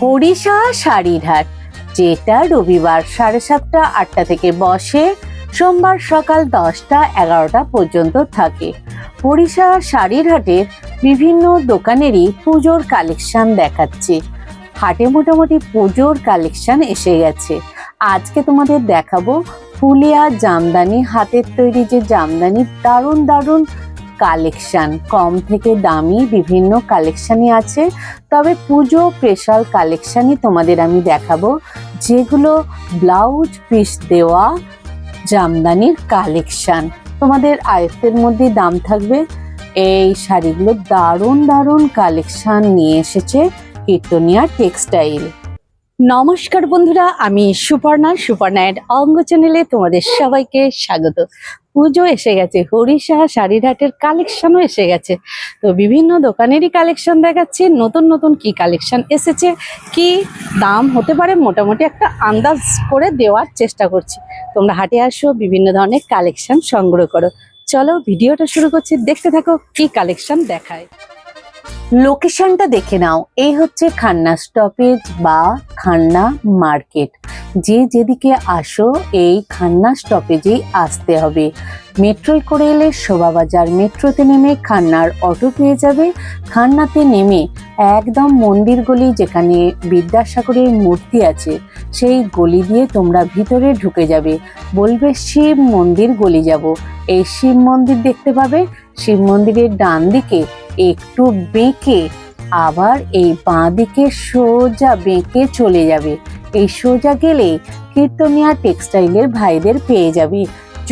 হরিষা শাড়ির হাট, যেটা রবিবার 7:30 8টা থেকে বসে, সোমবার সকাল 10টা 11টা পর্যন্ত থাকে। হরিষা শাড়ির হাটের বিভিন্ন দোকানেরই পুজোর কালেকশন দেখাচ্ছে। হাটে মোটামুটি পুজোর কালেকশন এসে গেছে। আজকে তোমাদের দেখাবো ফুলিয়া জামদানি, হাতের তৈরি যে জামদানি, দারুণ দারুণ কালেকশন, কম থেকে দামি বিভিন্ন কালেকশনই আছে। তবে পুজো স্পেশাল কালেকশনই তোমাদের আমি দেখাবো, যেগুলো ব্লাউজ পিস দেওয়া জামদানির কালেকশন তোমাদের আয়ত্তের মধ্যে দাম থাকবে। এই শাড়িগুলো দারুণ দারুণ কালেকশন নিয়ে এসেছে কীর্তনিয়া টেক্সটাইল। নমস্কার বন্ধুরা, আমি সুপর্ণা অঙ্গ চ্যানেলে তোমাদের সবাইকে স্বাগত। পুজো এসে গেছে, হরিষা শাড়ির হাটের কালেকশনও এসে গেছে। তো বিভিন্ন দোকানেরই কালেকশন দেখাচ্ছি, নতুন নতুন কি কালেকশন এসেছে, কি দাম হতে পারে মোটামুটি একটা আন্দাজ করে দেওয়ার চেষ্টা করছি। তোমরা হাটে আসো, বিভিন্ন ধরনের কালেকশন সংগ্রহ করো। চলো ভিডিওটা শুরু করছি, দেখতে থাকো কি কালেকশন দেখায়। লোকেশনটা দেখে নাও, এই হচ্ছে খান্না স্টপেজ বা খান্না মার্কেট। যে যেদিকে আসো এই খান্না স্টপেজেই আসতে হবে। মেট্রোয় করে এলে শোভাবাজার মেট্রোতে নেমে খান্নার অটো পেয়ে যাবে। খান্নাতে নেমে একদম মন্দির গলি, যেখানে বিদ্যাসাগরের মূর্তি আছে, সেই গলি দিয়ে তোমরা ভিতরে ঢুকে যাবে। বলবে শিব মন্দির গলি যাব, এই শিব মন্দির দেখতে পাবে। শিব মন্দিরের ডান দিকে একটু বেঁকে আবার এই বাঁ দিকে সোজা বেঁকে চলে যাবে। এই সোজা গেলে কীর্তনিয়া টেক্সটাইলের ভাইদের পেয়ে যাবে।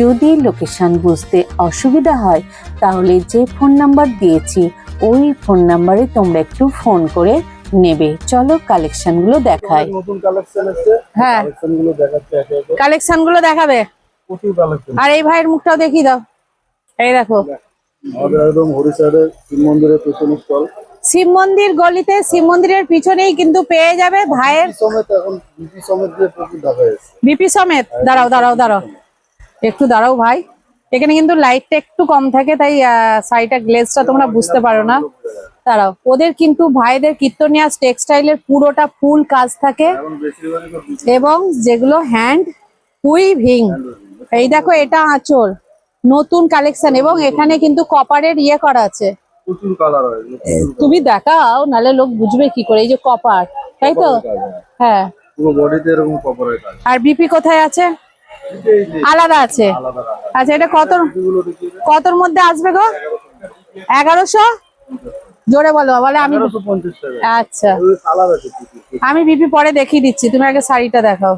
যদি লোকেশন বুঝতে অসুবিধা হয় তাহলে যে ফোন নাম্বার দিয়েছি ওই ফোন নাম্বারে তোমরা একটু ফোন করে নেবে। চলো কালেকশন গুলো দেখায়। নতুন কালেকশন আছে, হ্যাঁ কালেকশন গুলো দেখাচ্ছে। কালেকশন গুলো দেখাবে। প্রচুর কালেকশন। আর এই ভাইয়ের মুখটাও দেখিয়ে দাও। এই দেখো, আমাদের একদম হরিশারের শিব মন্দিরের পেছনে স্টল। শিব মন্দির গলিতে, শিব মন্দিরের পিছনেই কিন্তু পেয়ে যাবে ভাইয়ের সমেত। এখন বিপি সমেত দিয়ে প্রচুর দেখা যাচ্ছে। বিপি সমেত। দাঁড়াও দাঁড়াও দাঁড়াও, একটু দাঁড়াও ভাই। এখানে কিন্তু লাইটটা একটু কম থাকে, তাই সাইডটা গ্লেজটা তোমরা বুঝতে পারো না। দাঁড়াও, ওদের কিন্তু ভাইদের কীর্তনিয়া টেক্সটাইলের পুরোটা ফুল কাজ থাকে, এবং যেগুলো হ্যান্ড উইভিং। এই দেখো, এটা আঁচল, নতুন কালেকশন, এবং এখানে কিন্তু কপারের ইয়ে করা আছে। প্রচুর কালার হয়। তুমি দেখাও, নালে লোক বুঝবে কি করে। এই যে কপার, তাই তো? হ্যাঁ, পুরো বডিতে এরকম কপারের কাজ। আর বিপি কোথায় আছে? আলাদা আছে। আচ্ছা, এটা কতর মধ্যে আসবে গো? 1100? জোরে বলো। বলে আমি 1150 টাকা। আচ্ছা, কালার আছে। আমি বিপি পরে দেখিয়ে দিচ্ছি, তুমি আগে শাড়িটা দেখাও।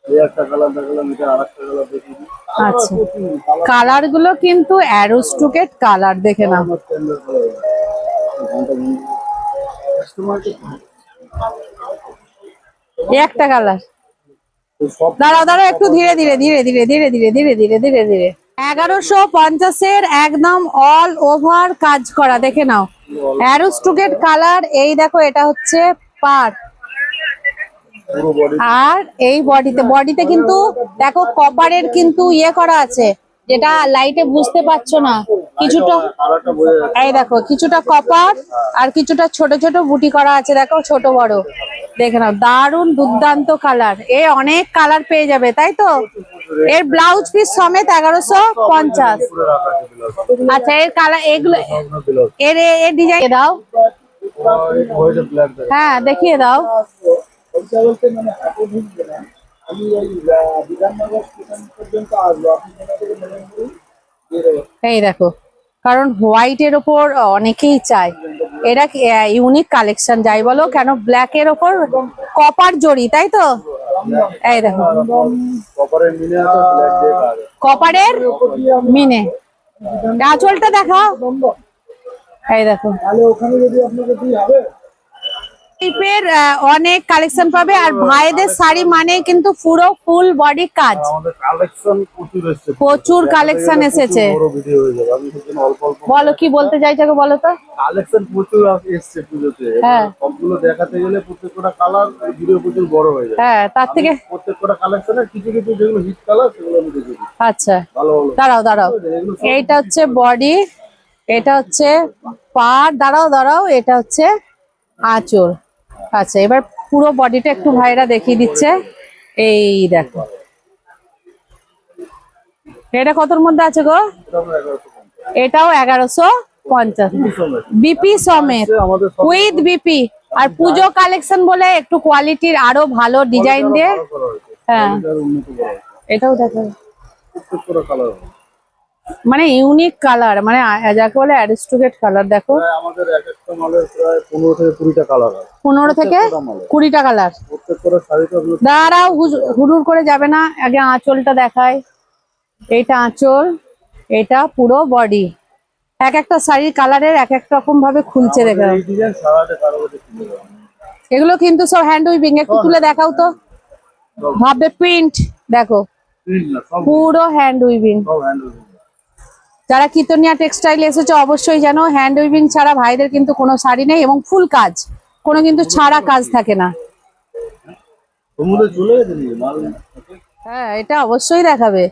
এই একটা কালার দেখালাম, এটা আরেকটা কালার দেখিয়ে দিই। আচ্ছা, কালার গুলো কিন্তু অ্যারোস্টুকেট কালার, দেখে নাও। এই একটা কালার। দাঁড়াও দাঁড়াও, একটু ধীরে ধীরে ধীরে ধীরে ধীরে ধীরে ধীরে ধীরে ধীরে ধীরে 1150-এর একদম অল ওভার কাজ করা, দেখে নাও। অ্যারোস্টুকেট কালার। এই দেখো, এটা হচ্ছে পাট। আর এই বডিতে কিন্তু দেখো কপারের কিন্তু ইয়ে করা আছে, যেটা লাইটে বুঝতে পারছো না কিছুটা। এই দেখো, কিছুটা কপার আর কিছুটা ছোট ছোট বুটি করা আছে, দেখো ছোট বড়। দেখে নাও, দারুণ দুর্দান্ত কালার। এ অনেক কালার পেয়ে যাবে, তাই তো? এর ব্লাউজ পিস সমেত 1150। আচ্ছা, এর কালার এগুলো, এর এর ডিজাইন দাও। হ্যাঁ, দেখিয়ে দাও। এই দেখো, কারণ হোয়াইটের ওপর অনেকেই চায়, এটা ইউনিক কালেকশন যাই বলো কেন। ব্ল্যাক এর ওপর কপার জড়ি, তাই তো? এই দেখো, কপারের মিনে। আঁচলটা দেখাও। এই দেখো, টাইপের অনেক কালেকশন পাবে। আর ভাইদের শাড়ি মানে কিন্তু পুরো ফুল বডি কাজ। প্রচুর কালেকশন এসেছে। বলো কি বলতে চাইছো, বলো তো। কালেকশন প্রচুর এসেছে পুজোতে। হ্যাঁ, সবগুলো দেখাতে গেলে প্রত্যেকটা কালার ভিডিও প্রচুর বড় হয়ে যায়। হ্যাঁ, তার থেকে প্রত্যেকটা কালেকশনের কিছু কিছু যেগুলো হিট কালার সেগুলো আমি দেখেছি। আচ্ছা, ভালো ভালো। দাঁড়াও দাঁড়াও, এইটা হচ্ছে বডি, এটা হচ্ছে পাড়। দাঁড়াও দাঁড়াও, এটা হচ্ছে আঁচল। আচ্ছা, এবার পুরো বডিটা একটু ভাইরা দেখিয়ে দিচ্ছে। এই দেখো, এটা কতর মধ্যে আছে গো? এটাও 1150 বিপি সমেত, আমাদের with BP. R Puja collection বলে একটু কোয়ালিটির আরো ভালো ডিজাইন দিয়ে। হ্যাঁ, এটাও দেখো, প্রত্যেকটা কালার মানে ইউনিক কালার, মানে যাকে বলে অ্যারিস্টোক্রেট কালার। দেখো আমাদের এক একটা মালের প্রায় 15 থেকে 20টা কালার আছে। 15 থেকে 20টা কালার। প্রত্যেকটা শাড়িতে আপনার দাঁড়াও, হুড়ুর করে যাবে না, আগে আঁচলটা দেখায়। এইটা আঁচল, এটা পুরো বডি। এক একটা শাড়ির কালারের এক এক রকম ভাবে খুলছে। দেখো এই ডিজাইন সারাটা কারো কাছে কিনে দেওয়া। এগুলো কিন্তু সব হ্যান্ড উইভিং। একটু তুলে দেখাও তো, ভাববে প্রিন্ট। দেখো প্রিন্ট না, সব পুরো হ্যান্ড উইভিং। সব হ্যান্ড। যারা কিতনিয়া টেক্সটাইল এসেছে অবশ্যই জানো, হ্যান্ড উইভিং ছাড়া ভাইদের কিন্তু কোনো শাড়ি নেই, এবং ফুল কাজ, কোনো কিন্তু ছাড়া কাজ থাকে না। সমুদ্রে চলে গেছে নিয়ে মাল। হ্যাঁ, এটা অবশ্যই দেখাবে।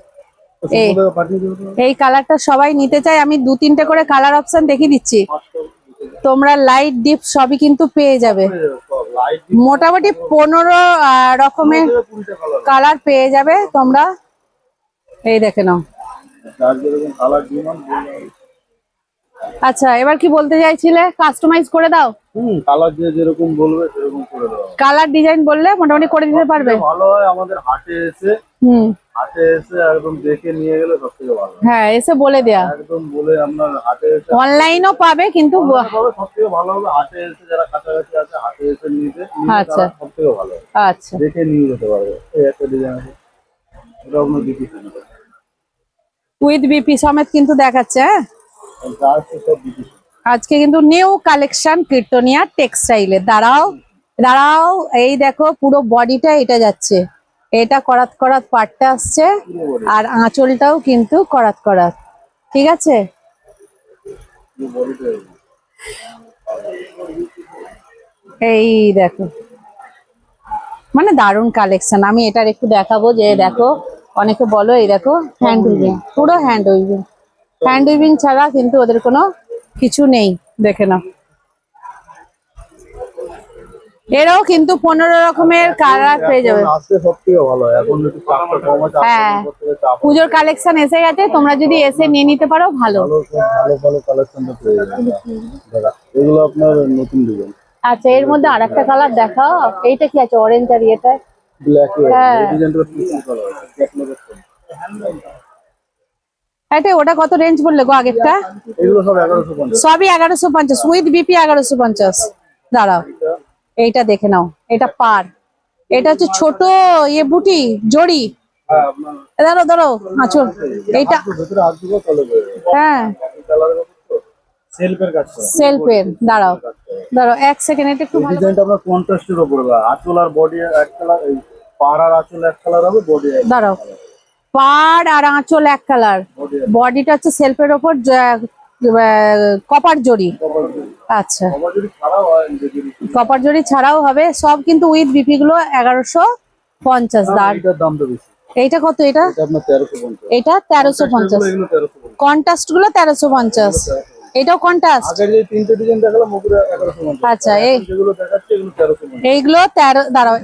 সমুদ্রে পাঠিয়ে দেবো। এই কালারটা সবাই নিতে চায়। আমি 2-3টে করে কালার অপশন দেখিয়ে দিচ্ছি, তোমরা লাইট ডিপ সবই কিন্তু পেয়ে যাবে। লাইট মোটামুটি 15 রকমের 20টা কালার। কালার পেয়ে যাবে তোমরা। এই দেখে নাও। যার যেরকম কালার ডিমান্ড বললাম। আচ্ছা, এবার কি বলতে চাইছিলে? কাস্টমাইজ করে দাও। কালার যে যেরকম বলবে সেরকম করে দেওয়া হবে। কালার ডিজাইন বললে মোটামুটি করে দিতে পারবে। ভালো হয় আমাদের হাটে এসে একদম দেখে নিয়ে গেলে সব থেকে ভালো। হ্যাঁ, এসে বলে দেয়া। একদম বলে আপনার হাটে এসে অনলাইনও পাবে, কিন্তু সব থেকে ভালো হবে হাটে এসে, যারা কাছাকাছি আছে হাটে এসে আচ্ছা সব থেকে ভালো হবে। আচ্ছা, দেখে নিয়ে যেতে পারবে। এই একটা ডিজাইন আছে, এটা আপনার বিক্রি করতে উইথ বিপি সমেত কিন্তু দেখাচ্ছে। হ্যাঁ, যা আছে সব বিক্রি। আজকে কিন্তু নিউ কালেকশন কীর্তনিয়া টেক্সটাইলে। দাঁড়াও দাঁড়াও, এই দেখো পুরো বডিটা এটা যাচ্ছে, এটা করাত করাত পাটটা আসছে, আর আঁচলটাও কিন্তু করাত করাত। ঠিক আছে, এই দেখো, মানে দারুণ কালেকশন। আমি এটার একটু দেখাবো, যে দেখো অনেকে বলো, এই দেখো হ্যান্ড উইভিং, পুরো হ্যান্ড উইভিং। হ্যান্ড উইভিং ছাড়া কিন্তু ওদের কোনো কিছু নেই। দেখে নাও, এরাও কিন্তু 15 রকমের কালার পেয়ে যাবে। আজকে সব থেকে ভালো হয়, এখন একটু চাপটা কম আছে। হ্যাঁ, পুজোর কালেকশন এসে গেছে, তোমরা যদি এসে নিয়ে নিতে পারো ভালো। ভালো ভালো কালেকশনটা পেয়ে যাবেন দাদা। এগুলো আপনার নতুন ডিজাইন। আচ্ছা, এর মধ্যে আরেকটা কালার দেখাও। এইটা কি আছে? অরেঞ্জ আর এটা ব্ল্যাক হ্যাঁ। এই ডিজাইনটা পিঙ্ক কালার আছে, আপনাদের এটা ওটা কত রেঞ্জ বললে গো আগেরটা? এগুলো সব 1150। সবই 1150 উইথ বিপি 1150। দাঁড়াও, এইটা দেখে নাও, এটা পার, এটা হচ্ছে ছোট ইয়ে বুটি জড়ি। হ্যাঁ আপনার দাঁড়াও দাঁড়াও, আঁচল এইটা। ভিতরে হাত দিব তাহলে হ্যাঁ, কালারের তো সেলফের কাজ করা। সেলফের। দাঁড়াও দাঁড়াও, 1 সেকেন্ড, এটা একটু এই ভালো। ডিজাইনটা আপনার কন্ট্রাস্টের উপরে হবে, আঁচল আর বডি এক কালার, এই পাড় আর আঁচল এক কালার হবে, বডি এক। দাঁড়াও, পাড় আর আঁচল এক কালার, বডিটা হচ্ছে সেলফের ওপর কপার জড়ি। আচ্ছা, আমার যদি ছাড়াও হয় যদি কপার জড়ি ছাড়াও হবে সব, কিন্তু উইথ বিপি গুলো 1150। দাঁড়, এটার দামটা বেশি। এইটা কত? এটা এটা আপনার 1350। এটা 1350। এগুলো 1350। কন্ট্রাস্ট গুলো 1350। এটাও কন্ট্রাস্ট। আগের যে তিনটে ডিজাইন দেখালাম ওগুলো 1150। আচ্ছা, এই যেগুলো দেখাচ্ছে এগুলো 1350। এইগুলো 13। দাঁড়াও,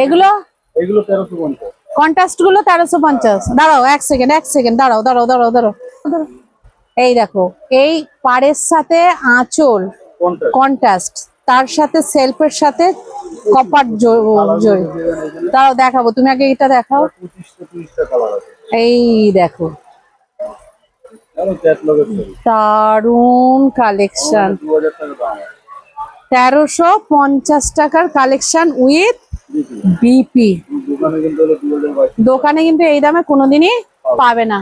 এগুলো এগুলো 1350। কন্ট্রাস্ট গুলো 1350। দাঁড়াও 1 সেকেন্ড, 1 সেকেন্ড, দাঁড়াও দাঁড়াও দাঁড়াও দাঁড়াও। এই দেখো, এই পাড়ের সাথে আঁচল কোনটা? কন্ট্রাস্ট, তার সাথে সেলফের সাথে কপার জড়ি। দাঁড়াও দেখাবো, তুমি আগে এটা দেখাও। 25-30টা কালার আছে। এই দেখো, আরো ক্যাটালগের ছবি। দারুণ কালেকশন। 2000 টাকা দাম আছে। 1350 টাকার কালেকশন উইথ বিপি। দোকানে কিন্তু হলো 2022। দোকানে কিন্তু এই দামে কোনোদিনই পাবে না।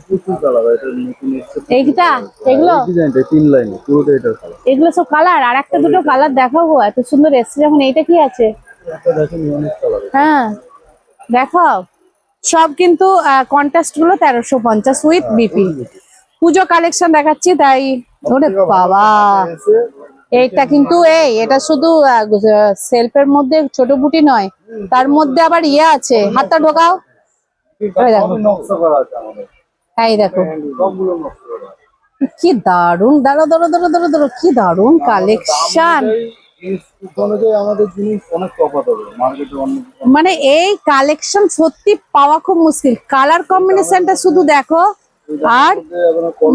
প্রচুর কালার, এটা নতুন এসেছে। এইটা, এগুলো ডিজাইনটা 3 লাইনে পুরোটা এটার কালার। এগুলো সব কালার। আর একটা দুটো কালার দেখাবো, এত সুন্দর এসছে যখন। এইটা কি আছে? একটা দেখেন অনেক কালার। হ্যাঁ, দেখাও। সব কিন্তু কন্ট্রাস্ট গুলো 1350 উইথ বিপি। পুজো কালেকশন দেখাচ্ছি তাই। ওরে বাবা, এইটা কিন্তু এটা শুধু সেলফের মধ্যে ছোট বুটি নয়, তার মধ্যে আবার ইয়ে আছে। হাতটা ঢোকাও। সবই নকশা করা আছে আমাদের। এই দেখো, সবগুলো নকশা করা আছে। কি দারুন। দাঁড়ো দাঁড়ো দাঁড়ো দাঁড়ো দাঁড়ো, কি দারুন কালেকশন। অনুযায়ী আমাদের জিনিস অনেক তফাৎ হবে মার্কেটে অন্য। মানে এই কালেকশন সত্যি পাওয়া খুব মুশকিল, কালার কম্বিনেশনটা শুধু দেখো। আর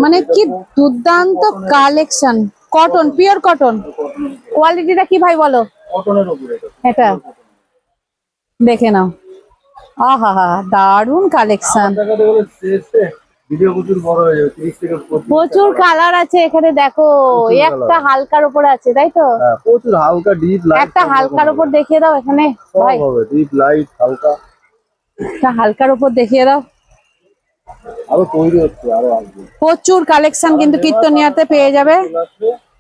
মানে কি দুর্দান্ত কালেকশন, কটন, পিওর কটন। কোয়ালিটিটা কি ভাই বলো? কটনের উপরে এটা দেখে নাও, আহা হা, দারুন কালেকশন। দেখাতে গেলে শেষে ভিডিও প্রচুর বড় হয়ে যাবে, 30 থেকে 35 প্রচুর কালার আছে এখানে দেখো। প্রচুর একটা colour। হালকার উপরে আছে তাই তো? হ্যাঁ, প্রচুর হালকা ডিপ লাইট একটা হালকার উপর দেখিয়ে দাও এখানে সব ভাই, হবে, ডিপ লাইট হালকা। একটা হালকার উপর দেখিয়ে দাও। আরো তৈরি হচ্ছে, আরো আসবে। প্রচুর কালেকশন কিন্তু কীর্তনিয়াতে পেয়ে যাবে।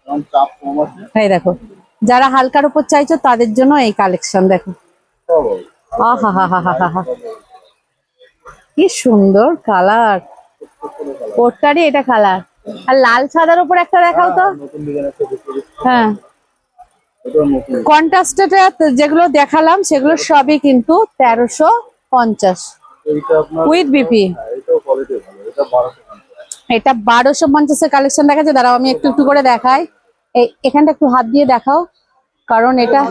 কারণ চাপ কম আছে, এই দেখো, যারা হালকার উপর চাইছো তাদের জন্য এই কালেকশন দেখো। সব হবে। আহা হা হা হা হা, কি সুন্দর কালার। ওটারই এটা কালার। আর লাল সাদার উপর একটা দেখাও তো। নতুন ডিজাইন একটা দেখতে দিচ্ছি, হ্যাঁ, এটা নতুন। কন্ট্রাস্টেড যেগুলো দেখালাম সেগুলো সবই কিন্তু 1350 এইটা আপনার উইথ বিপি। হ্যাঁ, এটাও কোয়ালিটি ভালো, এটা 1250। এটা 1250 এর কালেকশন দেখাচ্ছে। দাঁড়াও আমি একটু একটু করে দেখাই। এখানটা একটু হাত দিয়ে দেখাও, কারণ এটা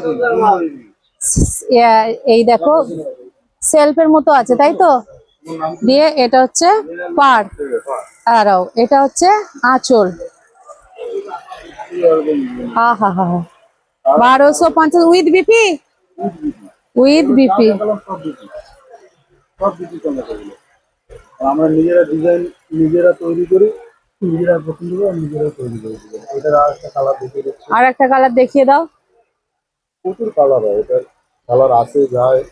এই দেখো সেলফের মতো আছে তাই তো। দিয়ে এটা হচ্ছে পার, আরও এটা হচ্ছে আঁচল। আহা হা হা, 1250 উইথ বিপি, উইথ বিপি। সব বিক্রি কমে গেল। আমরা নিজেরা ডিজাইন নিজেরা তৈরি করি, নিজেরা পছন্দ করি আর নিজেরা তৈরি করে দিই। এটার আর একটা কালার দেখিয়ে দিচ্ছি, আর একটা কালার দেখিয়ে দাও। প্রচুর কালার হয়, এটার কালার আসে যায়।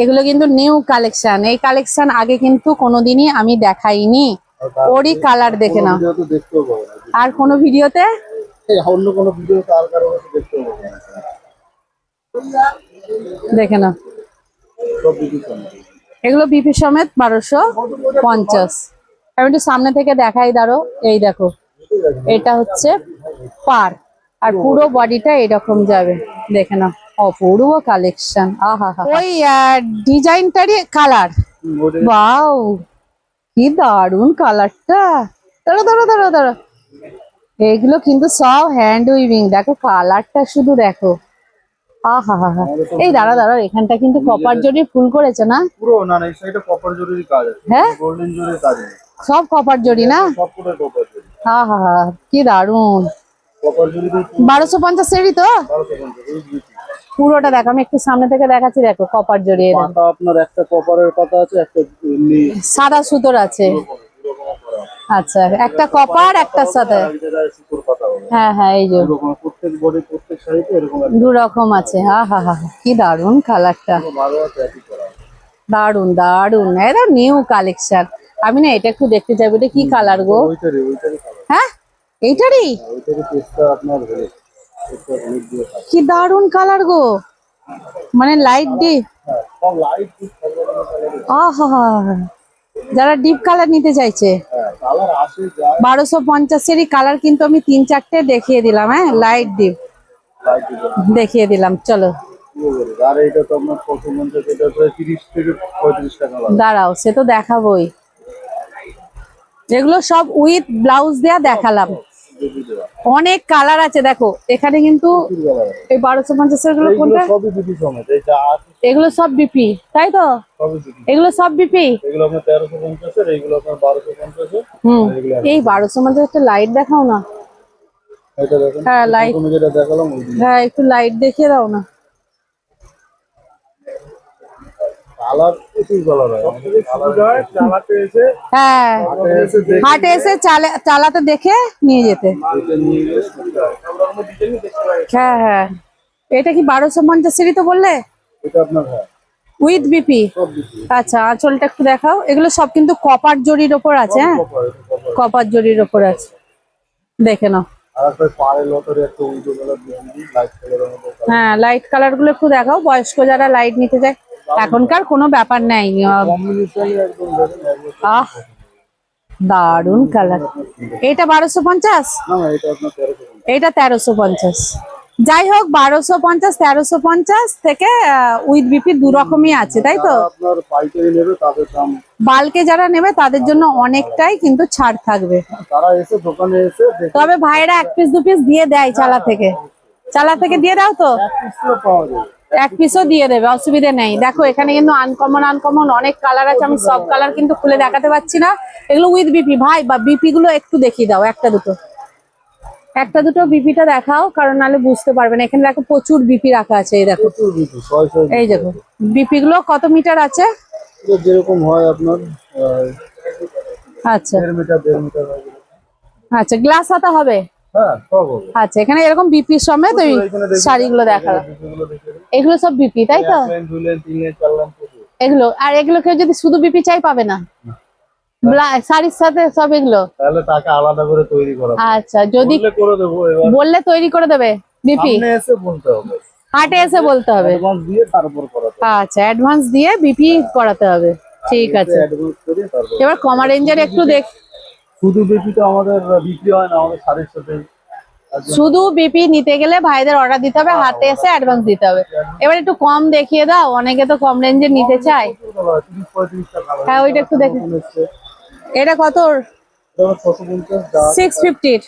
এগুলো কিন্তু নিউ কালেকশন, এই কালেকশন আগে কিন্তু কোনোদিনই আমি দেখাইনি। ওরই কালার দেখে নাও। ভিডিও তো দেখতেও পাবো না, আর কোনো ভিডিওতে অন্য কোনো ভিডিও আর কারো কাছে দেখতেও পাবো না। দেখে নাও, সব বিক্রি কমে। এগুলো বিপি সমেত 1250। আমি একটু সামনে থেকে দেখাই, দাঁড়ো। এই দেখো, এটা হচ্ছে পার, আর পুরো বডিটা এরকম যাবে। দেখে নাও, অপূর্ব কালেকশন। আহা হা, ওই ডিজাইনটারই কালার। ওয়াও, কি দারুন কালারটা। দাঁড়ো দাঁড়ো দাঁড়ো দাঁড়ো, এগুলো কিন্তু সব হ্যান্ড উইভিং। দেখো কালারটা শুধু দেখো, আহা হা হা। এই দাঁড়া দাঁড়া, এখানটা কিন্তু কপার জরি ফুল করেছে না? পুরো না না, এই সাইডে কপার জরির কাজ আছে, হ্যাঁ, গোল্ডেন জরির কাজ আছে, সব কপার জরি না? সব পুরো কপার জরি। আহা হা, কি দারুন। কপার জরি দিয়ে 1250 এরই তো 1250। পুরোটা দেখো, আমি একটু সামনে থেকে দেখাচ্ছি। দেখো কপার জরি, এই দেখো। পাতা আপনার একটা কপারের পাতা আছে, একটা এমনি সাদা সুতোর আছে। আচ্ছা, একটা কপার একটার সাথে। সুতোর পাতা হবে। হ্যাঁ হ্যাঁ, এই যে এরকম প্রত্যেক বডি প্রত্যেক শাড়িতে এরকম একটা দু রকম আছে। আহা হা, কি দারুন কালারটা, ভালো আছে, একই করা। দারুন দারুন। এটা নিউ কালেকশন। আমি না এটা একটু দেখতে চাইবো, এটা কি কালার গো? ওইটারই কালার, হ্যাঁ, এইটারই। ওইটারই পেস্টটা আপনার হয়ে পেস্টটা হলুদ দিয়ে কাজ। কি দারুন কালার গো, মানে লাইট ডিপ। হ্যাঁ, সব লাইট সব রকমের কালার। আহা, যারা ডিপ কালার নিতে চাইছে। হ্যাঁ, কালার আসে যায়, 1250 কালার কিন্তু আমি 3-4টে দেখিয়ে দিলাম। হ্যাঁ, লাইট ডিপ লাইট ডিজাইন দেখিয়ে দিলাম। চলো আর এইটা তো আপনার কত মঞ্চ, এটা প্রায় 30 থেকে 35 টাকা লাগে। দাঁড়াও, সে তো দেখাবোই। এগুলো সব উইথ ব্লাউজ দেয়া দেখালাম। যদি দেওয়া অনেক কালার আছে দেখো এখানে কিন্তু। প্রচুর কালার আছে। এই 1250 গুলো এইগুলো কোনটা? সবই বিপি সমেত, এই যা আছে এগুলো সব বিপি তাই তো? সবই বিপি। এগুলো সব বিপি। এগুলো আপনার 1350 এর, এইগুলো আপনার 1250 এর। হুম, আর এগুলো এই 1250 একটা লাইট দেখাও না। এটা দেখেন, হ্যাঁ লাইট, প্রথমে যেটা দেখালাম ওই দিন। হ্যাঁ একটু লাইট দেখিয়ে দাও না। কালার প্রচুর কালার হয়, কালার চালাতে এসে হ্যাঁ, দেখে হাটে এসে চালাতে দেখে নিয়ে যেতে। এটা নিয়ে গিয়ে সুবিধা হয়। আমরা আমরা ডিজাইন দেখতে পাই। হ্যাঁ হ্যাঁ, এটা কি 1250 তো বললে? এটা আপনার হ্যাঁ উইথ বিপি। সব বিপি। আচ্ছা, আঁচলটা একটু দেখাও। এগুলো সব কিন্তু কপার জরির ওপর আছে। হ্যাঁ, কপার জরির ওপর আছে, দেখে নাও। আর একটা পাড়ে লতারে একটা উল্টো কালার ডিজাইন, লাইট কালারের মধ্যে কালার। হ্যাঁ, লাইট কালার গুলো একটু দেখাও, বয়স্ক যারা লাইট নিতে চায়। এখনকার কোনো ব্যাপার নাই। কম্বিনেশন একদম দেখেন, একদম। আহ, দারুন কালার। এটা 1250, না না, এটা আপনার 1350। এটা 1350। যাই হোক, 1250 1350 থেকে উইথ বিপি দু রকমই আছে তাই তো? যারা আপনার পাইকারি নেবে তাদের দাম, বাল্কে যারা নেবে তাদের জন্য অনেকটাই কিন্তু ছাড় থাকবে। তারা এসে দোকানে এসে দেখে তবে ভাইরা 1 পিস 2 পিস দিয়ে দেয় চালা থেকে। চালা থেকে দিয়ে দাও তো, এক পিসও পাওয়া যাবে। এক পিসও দিয়ে দেবে, অসুবিধা নেই। দেখো এখানে কিন্তু আনকমন অনেক কালার আছে, আমি সব কালার কিন্তু খুলে দেখাতে পারছি না। এগুলো উইথ বিপি ভাই, বা বিপি গুলো একটু দেখিয়ে দাও, একটা দুটো বিপিটা দেখাও, কারণ নাহলে বুঝতে পারবে না। এখানে দেখো প্রচুর বিপি রাখা আছে, এই দেখো, প্রচুর বিপি, ছয় এই দেখো বিপি গুলো কত মিটার আছে। যেরকম হয় আপনার আচ্ছা 1.5 মিটার হয়। আচ্ছা, গ্লাস হাতা হবে। হ্যাঁ সব হবে। আচ্ছা, এখানে এরকম বিপি সমেত ওই শাড়িগুলো দেখালাম, বিপিগুলো দেখে নিন। এগুলো সব বিপি তাই তো? এক লাইন, 2 লাইন, 3 লাইন, 4 লাইন প্রচুর। এগুলো আর এগুলো কেউ যদি শুধু বিপি চাই পাবে না, শাড়ির সাথে সব এগুলো। তাহলে তাকে আলাদা করে তৈরি করা হবে। আচ্ছা, যদি বললে করে দেবো, এবার বললে তৈরি করে দেবে বিপি, সামনে এসে বলতে হবে, হাটে এসে বলতে হবে। অ্যাডভান্স দিয়ে তারপর করাতে হবে। আচ্ছা, অ্যাডভান্স দিয়ে বিপি করাতে হবে, ঠিক আছে। অ্যাডভান্স করে তারপর। এবার কমা রেঞ্জের একটু দেখ, শুধু বিপি তো আমাদের বিক্রি হয় না, আমাদের শাড়ির সাথে। শুধু বিপি নিতে গেলে ভাইদের অর্ডার দিতে হবে, হাতে এসে অ্যাডভান্স দিতে হবে। এবার একটু কম দেখিয়ে দাও, অনেকে তো কম রেঞ্জের নিতে চায়। 30-35 টাকা। হ্যাঁ, ওইটা একটু দেখে। এটা কত? 650 650।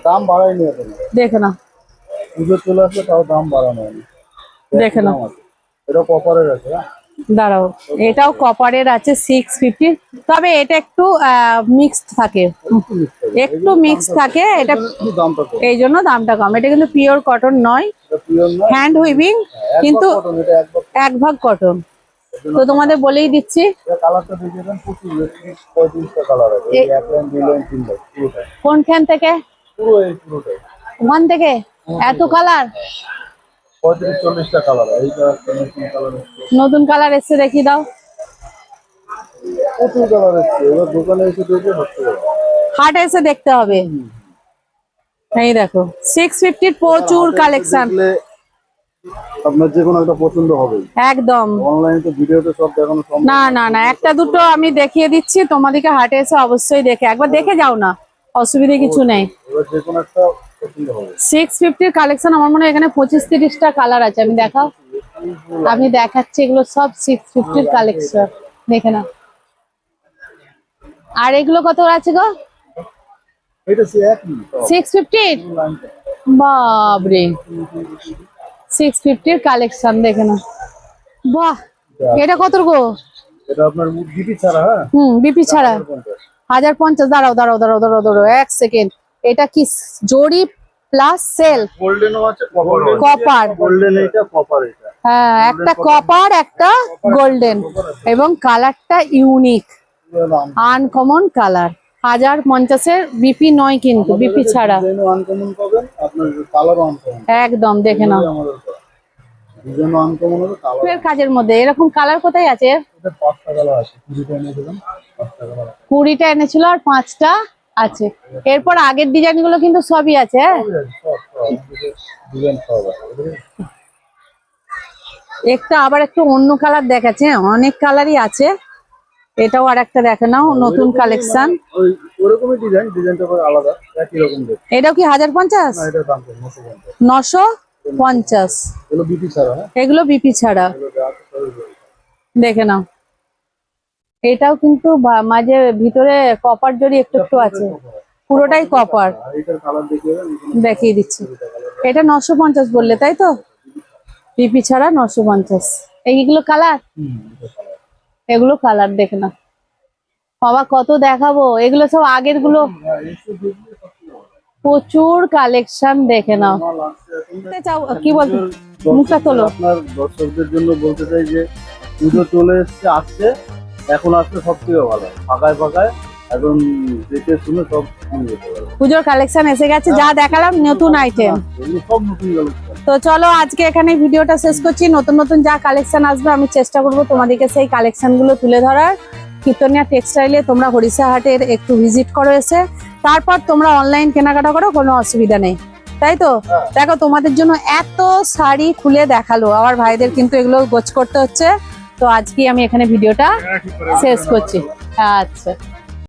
দাম বাড়ায়নি এখন, দেখে না, পুজো চলে আসলে তাও দাম বাড়ানো হয়নি। দেখে না, দাম আছে। এটা কপারের আছে। হ্যাঁ দাঁড়াও, এটাও কপারের আছে 650, তবে এটা একটু মিক্সড থাকে, একটু মিক্স থাকে, এটা একটু দামটা কম। এই জন্য দামটা কম। এটা কিন্তু পিওর কটন নয়, এটা পিওর না, হ্যান্ড উইভিং, কিন্তু কটন। এটা একবার এক ভাগ কটন। তো তোমাদের বলেই দিচ্ছি, এটা কালারটা দেখিয়ে দেন, প্রচুর 30-35 টা কালার আছে। এই এক লাইন, 2 লাইন, 3 লাইন পুরোটাই, কোনখান থেকে? পুরোটাই ওখান থেকে এত কালার, 35-40 টা কালার। এইটা নতুন কালার এসছে, নতুন কালার এসে দেখিয়ে দাও। প্রচুর কালার এসছে। এবার দোকানে এসে দেখে ধরতে হবে। হাটে এসে দেখতে হবে। এই দেখো 650 প্রচুর কালেকশন, দেখলে আপনার যে কোনো একটা পছন্দ হবে। একদম। অনলাইনে তো ভিডিওতে সব দেখানো সম্ভব না না না, একটা দুটো আমি দেখিয়ে দিচ্ছি, তোমাদেরকে হাটে এসে অবশ্যই দেখে একবার দেখে যাও না, অসুবিধা কিছু নেই। এবার যে কোনো একটা পছন্দ হবে। 650 কালেকশন, আমার মনে হয় এখানে 25-30টা কালার আছে। আমি দেখাও, আমি দেখাচ্ছি, এগুলো সব 650 কালেকশন, দেখে না। আর এগুলো কত আছে গো? এটা সে একই সব। 650, লাইনটা। বাবরে 650 কালেকশন, দেখে না। বাহ, এটা কত গো? এটা আপনার বিপি ছাড়া। হ্যাঁ বিপি ছাড়া 1050। দাঁড়াও দাঁড়াও দাঁড়াও দাঁড়াও দাঁড়াও, এক সেকেন্ড। এটা কি জরি প্লাস সেল? গোল্ডেনও আছে, কপার। গোল্ডেন এটা, কপার এটা। হ্যাঁ, একটা কপার, একটা গোল্ডেন, এবং কালারটা ইউনিক, আনকমন কালার। 1050-এর বিপি নয় কিন্তু, বিপি ছাড়া। ডিজাইনও আনকমন পাবেন, আপনার কালারও আনকমন। একদম, দেখে নাও। আমাদের ডিজাইনও আনকমন হবে, কালার। এর কাজের মধ্যে এরকম কালার কোথায় আছে? এটা 5টা কালার আছে, 20টা এনে দিলাম, 5টা কালার আছে। 20টা এনেছিল আর 5টা আছে। এরপর আগের ডিজাইন গুলো কিন্তু সবই আছে। হ্যাঁ, ডিজাইন সব আছে। একটা আবার একটু অন্য কালার দেখাচ্ছে, অনেক কালারই আছে। এটাও আর একটা দেখে নাও, নতুন কালেকশন। ওই ওরকমই ডিজাইন, ডিজাইনটা করে আলাদা, একই রকম দেখতে। এটাও কি 1050? না, এটার দাম কম, 950। 950। এগুলো বিপি ছাড়া। হ্যাঁ এগুলো বিপি ছাড়া, এগুলো যা আছে সবই বিপি। দেখে নাও। এটাও কিন্তু মাঝে ভিতরে কপার জড়ি একটু একটু আছে, পুরোটাই কপার। আর এটার কালার দেখিয়ে দেন, দেখিয়ে দিচ্ছি। এটা 950 বললে তাই তো? বিপি ছাড়া 950। এইগুলো কালার, এটা কালার। এগুলো কালার, দেখে না বাবা, কত দেখাবো। এগুলো সব আগের গুলো, হ্যাঁ, এসে দেখলে সব কিছু হবে। প্রচুর কালেকশন, দেখে নাও। আমার লাগছে এখন। চাও কি বলতো, মুখটা তোলো। আপনার দর্শকদের জন্য বলতে চাই যে পুজো চলে এসছে, আসছে, এখন আসলে সব থেকে ভালো, ফাঁকায় ফাঁকায় এখন দেখে শুনে সব নিয়ে যেতে পারবে। পুজোর কালেকশন এসে গেছে, যা দেখালাম নতুন আইটেম। এগুলো সব নতুন কালেকশন। তো চলো আজকে এখানে ভিডিওটা শেষ করছি। নতুন নতুন যা কালেকশন আসবে আমি চেষ্টা করব তোমাদেরকে সেই কালেকশন গুলো তুলে ধরার। কীর্তনিয়া টেক্সটাইলে তোমরা হরিষা হাটের একটু ভিজিট করো, এসে তারপর তোমরা অনলাইন কেনাকাটা করো, কোনো অসুবিধা নেই, তাই তো? দেখো তোমাদের জন্য এত শাড়ি খুলে দেখালো, আমার ভাইদের কিন্তু এগুলো গোছ করতে হচ্ছে। তো আজকে আমি এখানে ভিডিওটা শেষ করছি। আচ্ছা।